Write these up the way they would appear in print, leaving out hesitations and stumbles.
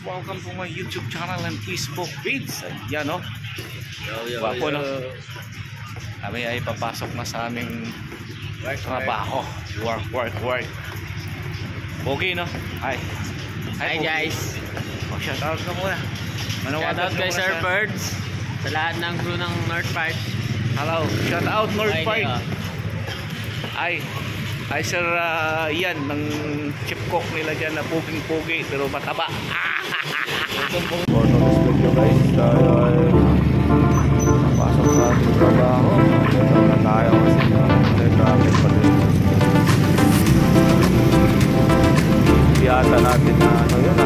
Welcome to my YouTube channel and Facebook feeds. Ayan o. Wapo no. Kami ay papasok na sa aming trabaho. Work. Okay no? Hi guys. Shout out ka muna. Shout out kay Sir Birds sa lahat ng crew ng North Park. Hello. Shout out North Park. Ay Sir Ian ng chip cook nila dyan na puging-pugi pero mataba. For today's video guys, tayo ay pasok sa ating trabaho. Dito na tayo kasi may traffic pa rin. Biyata natin na ano yun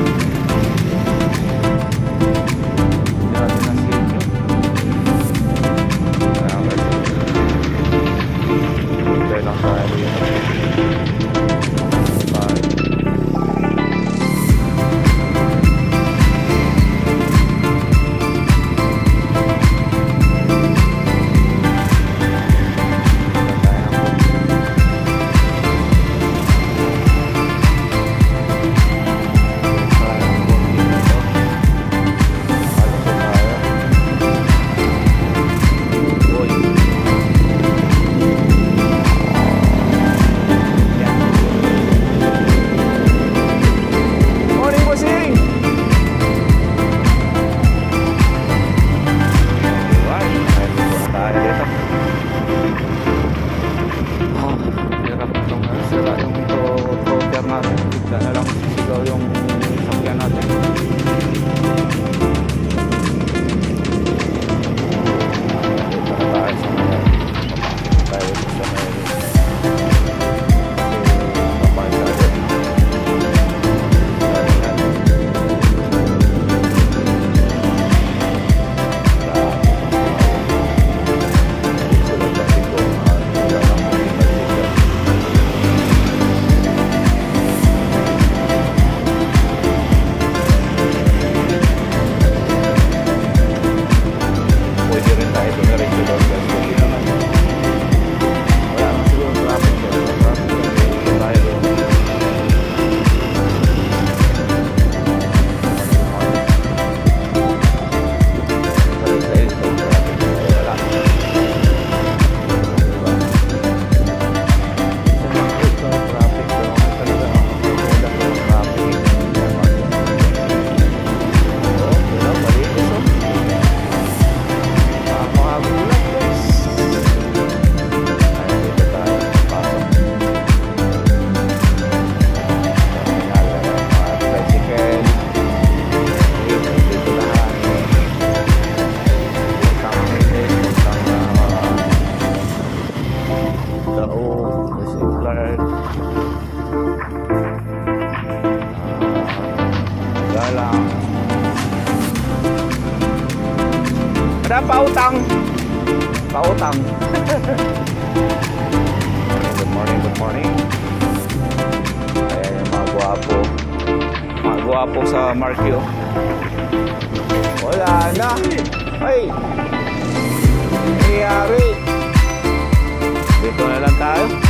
biyata na sityo. Kaya kasi hintay lang tayo dito. Ada pautang. Good morning. Ayan yung mga guwapo sa Markio. Wala na. Ay, nangyayari. Dito na lang tayo.